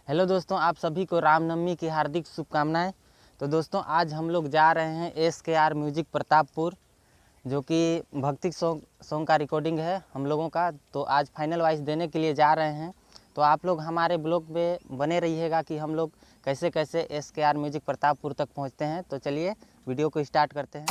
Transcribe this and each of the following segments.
Hello दोस्तों, आप सभी को रामनवमी की हार्दिक शुभकामनाएं। तो दोस्तों, आज हम लोग जा रहे हैं SKR म्यूजिक प्रतापपुर, जो कि भक्ति सॉन्ग का रिकॉर्डिंग है हम लोगों का। तो आज फाइनल वाइज देने के लिए जा रहे हैं। तो आप लोग हमारे ब्लॉग में बने रहिएगा कि हम लोग कैसे कैसे SKR म्यूजिक प्रतापपुर तक पहुंचते हैं। तो चलिए वीडियो को स्टार्ट करते हैं।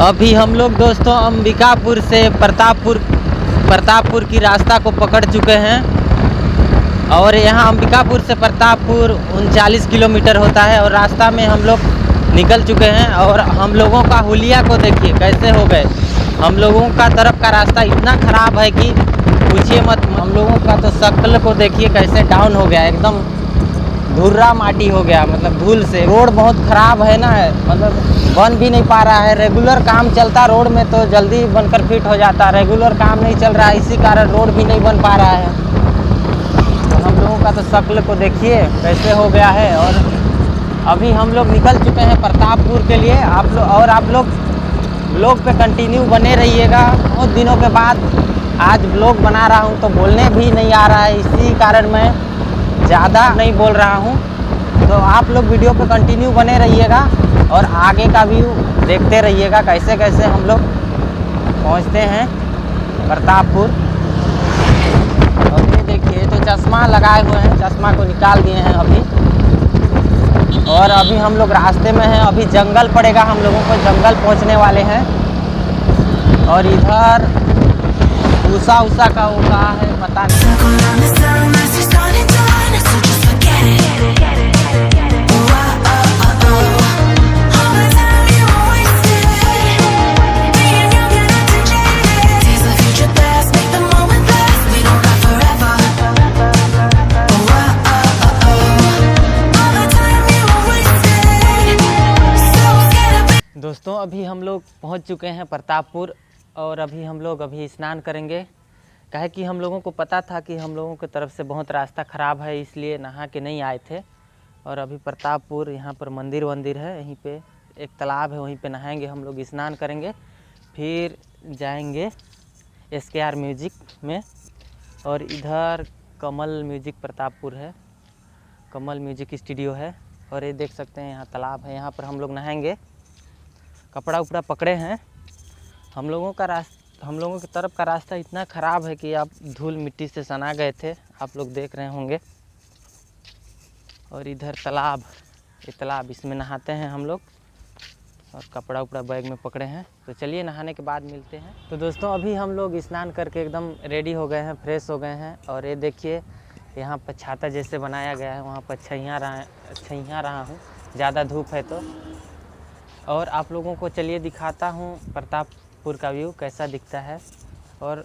अभी हम लोग दोस्तों अंबिकापुर से प्रतापपुर की रास्ता को पकड़ चुके हैं। और यहाँ अंबिकापुर से प्रतापपुर 39 किलोमीटर होता है। और रास्ता में हम लोग निकल चुके हैं। और हम लोगों का हुलिया को देखिए कैसे हो गए। हम लोगों का तरफ का रास्ता इतना ख़राब है कि पूछिए मत। हम लोगों का तो शक्ल को देखिए कैसे डाउन हो गया, एकदम धुर्रा माटी हो गया, मतलब धूल से। रोड बहुत ख़राब है ना, मतलब बन भी नहीं पा रहा है। रेगुलर काम चलता रोड में तो जल्दी बनकर फिट हो जाता, रेगुलर काम नहीं चल रहा है, इसी कारण रोड भी नहीं बन पा रहा है। तो हम लोगों का तो शक्ल को देखिए कैसे हो गया है। और अभी हम लोग निकल चुके हैं प्रतापपुर के लिए। आप लोग ब्लॉग पे कंटिन्यू बने रहिएगा। बहुत दिनों के बाद आज ब्लॉग बना रहा हूँ तो बोलने भी नहीं आ रहा है, इसी कारण मैं ज़्यादा नहीं बोल रहा हूँ। तो आप लोग वीडियो पे कंटिन्यू बने रहिएगा और आगे का व्यू देखते रहिएगा कैसे कैसे हम लोग पहुँचते हैं प्रतापपुर। और ये देखिए तो चश्मा लगाए हुए हैं, चश्मा को निकाल दिए हैं अभी। और अभी हम लोग रास्ते में हैं, अभी जंगल पड़ेगा, हम लोगों को जंगल पहुँचने वाले हैं। और इधर ऊषा का वो कहाँ है पता नहीं। दोस्तों, अभी हम लोग पहुंच चुके हैं प्रतापपुर। और अभी हम लोग स्नान करेंगे। काहे कि हम लोगों को पता था कि हम लोगों की तरफ से बहुत रास्ता ख़राब है, इसलिए नहा के नहीं आए थे। और अभी प्रतापपुर यहाँ पर मंदिर है, यहीं पे एक तालाब है, वहीं पे नहाएंगे हम लोग, स्नान करेंगे, फिर जाएंगे SKR म्यूजिक में। और इधर कमल म्यूजिक प्रतापपुर है, कमल म्यूजिक स्टूडियो है। और ये देख सकते हैं यहाँ तालाब है, यहाँ पर हम लोग नहाएंगे। कपड़ा उपड़ा पकड़े हैं। हम लोगों की तरफ का रास्ता इतना ख़राब है कि आप धूल मिट्टी से सना गए थे, आप लोग देख रहे होंगे। और इधर तालाब, ये तालाब, इसमें नहाते हैं हम लोग। और कपड़ा उपड़ा बैग में पकड़े हैं। तो चलिए नहाने के बाद मिलते हैं। तो दोस्तों, अभी हम लोग स्नान करके एकदम रेडी हो गए हैं, फ्रेश हो गए हैं। और ये देखिए यहाँ पर छाता जैसे बनाया गया है, वहाँ पर छैया रहा हूँ, ज़्यादा धूप है तो। और आप लोगों को चलिए दिखाता हूँ प्रतापपुर का व्यू कैसा दिखता है। और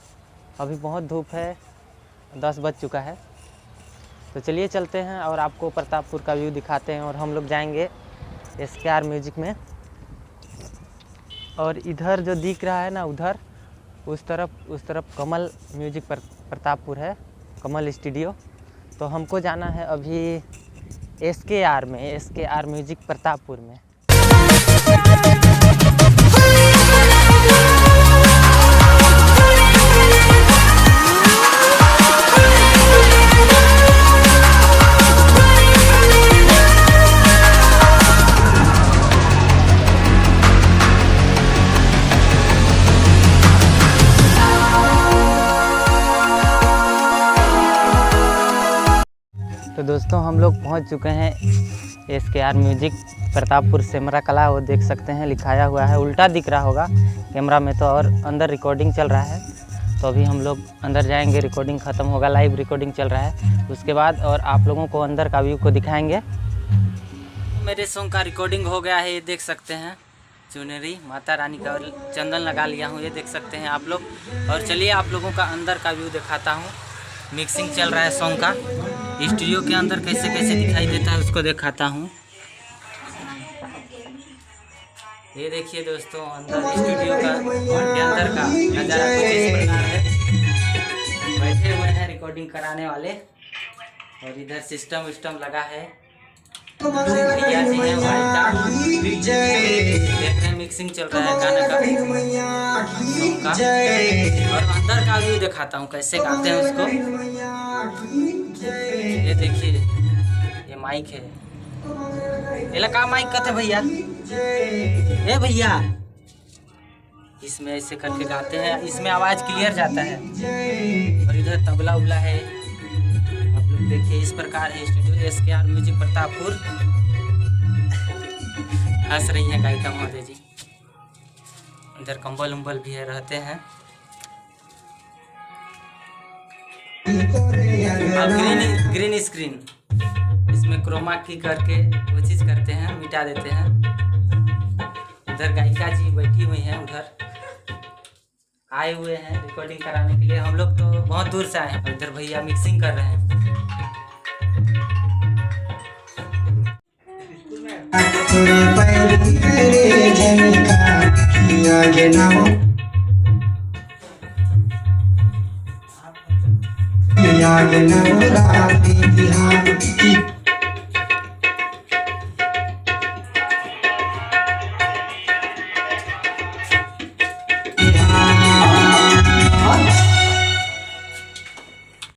अभी बहुत धूप है, 10 बज चुका है। तो चलिए चलते हैं और आपको प्रतापपुर का व्यू दिखाते हैं। और हम लोग जाएंगे SKR म्यूजिक में। और इधर जो दिख रहा है ना, उधर उस तरफ कमल म्यूजिक प्रतापपुर है, कमल स्टूडियो। तो हमको जाना है अभी SKR म्यूजिक प्रतापपुर में। तो दोस्तों, हम लोग पहुंच चुके हैं SKR म्यूजिक प्रतापपुर सेमरा कला। वो देख सकते हैं लिखाया हुआ है, उल्टा दिख रहा होगा कैमरा में तो, और अंदर रिकॉर्डिंग चल रहा है। तो अभी हम लोग अंदर जाएंगे, रिकॉर्डिंग ख़त्म होगा, लाइव रिकॉर्डिंग चल रहा है उसके बाद, और आप लोगों को अंदर का व्यू को दिखाएंगे। मेरे सॉन्ग का रिकॉर्डिंग हो गया है, ये देख सकते हैं। चुनरी माता रानी का चंदन लगा लिया हूँ, ये देख सकते हैं आप लोग। और चलिए आप लोगों का अंदर का व्यू दिखाता हूँ। मिक्सिंग चल रहा है सॉन्ग का, स्टूडियो के अंदर कैसे कैसे दिखाई देता है उसको दिखाता हूँ। ये देखिए दोस्तों, अंदर स्टूडियो का के अंदर का नज़ारा कुछ इस प्रकार है। बैठे हुए हैं रिकॉर्डिंग कराने वाले, और इधर सिस्टम विस्टम लगा है। भैया जी हैं भाई साहब, देख रहे हैं मिक्सिंग चल रहा है गाने का, और अंदर का व्यू दिखाता हूँ कैसे गाते हैं उसको। ये देखिए, ये माइक है, ये लगा माइक कहते भैया, ए भैया, इसमें ऐसे करके गाते हैं, इसमें आवाज़ क्लियर जाता है। और इधर तबला उबला है, आप लोग देखिए इस प्रकार है स्टूडियो SKR म्यूजिक प्रतापपुर। हंस रही हैं गायिका महोदय जी। इधर कंबल उम्बल भी है, रहते हैं। और ग्रीन स्क्रीन, इसमें क्रोमा की करके वो चीज़ करते हैं, मिटा देते हैं। उधर गायिका जी बैठी हुई हैं, उधर आए हुए हैं रिकॉर्डिंग कराने के लिए। हम लोग तो बहुत दूर से आए हैं। इधर भैया मिक्सिंग कर रहे हैं। या